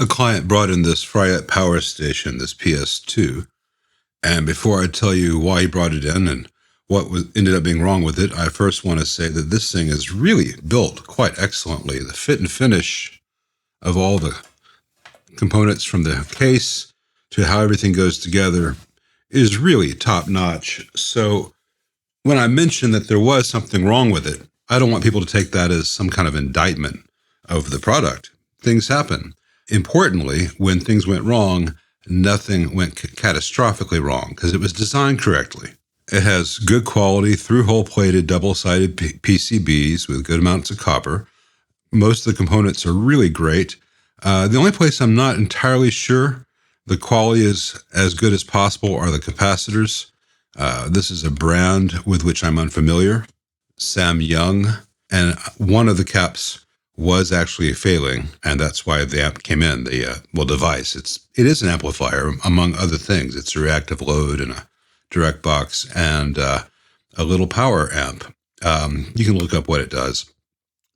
A client brought in this Fryette power station, this PS2, and before I tell you why he brought it in and what ended up being wrong with it, I first want to say that this thing is really built quite excellently. The fit and finish of all the components from the case to how everything goes together is really top-notch. So when I mentioned that there was something wrong with it, I don't want people to take that as some kind of indictment of the product. Things happen. Importantly, when things went wrong, nothing went catastrophically wrong because it was designed correctly. It has good quality through-hole plated double-sided PCBs with good amounts of copper. Most of the components are really great. The only place I'm not entirely sure the quality is as good as possible are the capacitors. This is a brand with which I'm unfamiliar, Samyang, and one of the caps was actually failing, and that's why the amp came in, the device. It is an amplifier, among other things. It's a reactive load and a direct box and a little power amp. You can look up what it does.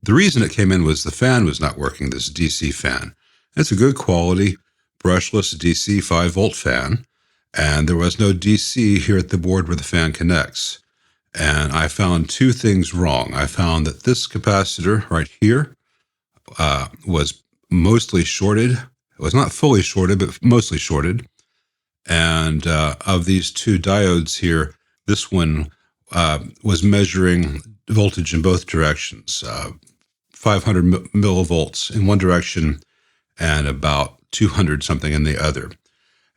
The reason it came in was the fan was not working, this DC fan. It's a good quality, brushless DC 5-volt fan, and there was no DC here at the board where the fan connects. And I found two things wrong. I found that this capacitor right here was mostly shorted. It was not fully shorted, but mostly shorted. And of these two diodes here, this one was measuring voltage in both directions, 500 millivolts in one direction and about 200 something in the other.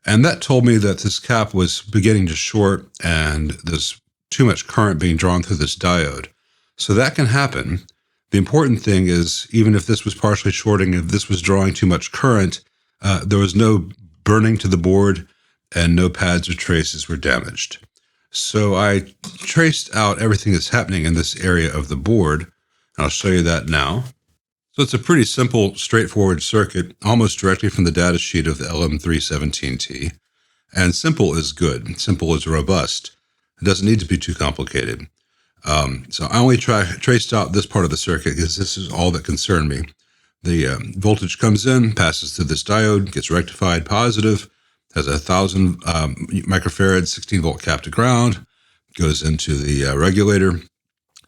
And that told me that this cap was beginning to short and there's too much current being drawn through this diode. So that can happen. The important thing is, even if this was partially shorting, if this was drawing too much current, there was no burning to the board and no pads or traces were damaged. So I traced out everything that's happening in this area of the board, and I'll show you that now. So it's a pretty simple, straightforward circuit, almost directly from the data sheet of the LM317T. And simple is good. Simple is robust. It doesn't need to be too complicated. So I only traced out this part of the circuit because this is all that concerned me. The voltage comes in, passes through this diode, gets rectified positive, has a 1,000 microfarad 16-volt cap to ground, goes into the regulator.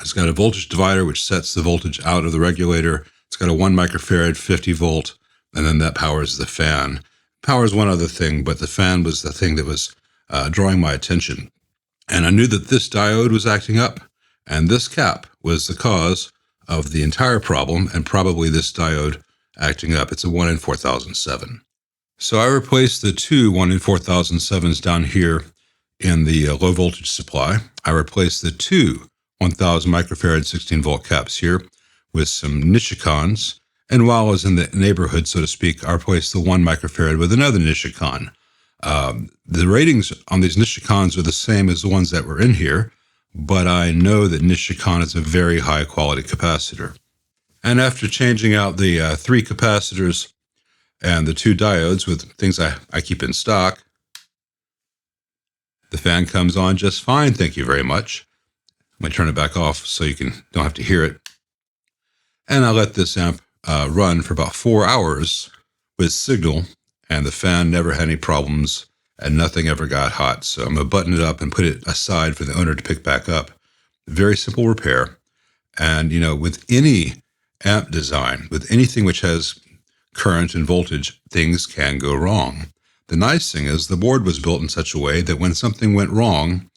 It's got a voltage divider which sets the voltage out of the regulator. It's got a 1 microfarad 50-volt, and then that powers the fan. Powers one other thing, but the fan was the thing that was drawing my attention. And I knew that this diode was acting up, and this cap was the cause of the entire problem, and probably this diode acting up. It's a 1 in 4007. So I replaced the two 1 in 4007s down here in the low voltage supply. I replaced the two 1000 microfarad 16-volt caps here with some Nishikans. And while I was in the neighborhood, so to speak, I replaced the 1 microfarad with another Nishikan. The ratings on these Nishikans are the same as the ones that were in here, but I know that Nishikan is a very high quality capacitor. And after changing out the 3 capacitors and the 2 diodes with things I keep in stock, the fan comes on just fine, thank you very much. I'm going to turn it back off so you don't have to hear it. And I let this amp run for about 4 hours with signal, and the fan never had any problems and nothing ever got hot. So I'm going to button it up and put it aside for the owner to pick back up. Very simple repair. And, with any amp design, with anything which has current and voltage, things can go wrong. The nice thing is the board was built in such a way that when something went wrong,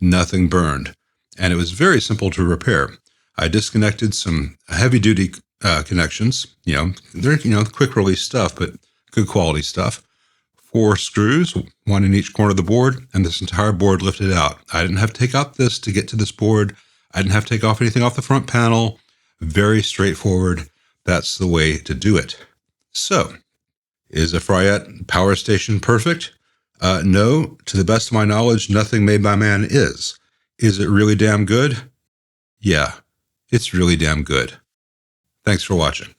nothing burned. And it was very simple to repair. I disconnected some heavy-duty connections. They're quick release stuff, but good quality stuff. 4 screws, 1 in each corner of the board, and this entire board lifted out. I didn't have to take out this to get to this board. I didn't have to take off anything off the front panel. Very straightforward. That's the way to do it. So, is a Fryette power station perfect? No, to the best of my knowledge, nothing made by man is. Is it really damn good? Yeah, it's really damn good. Thanks for watching.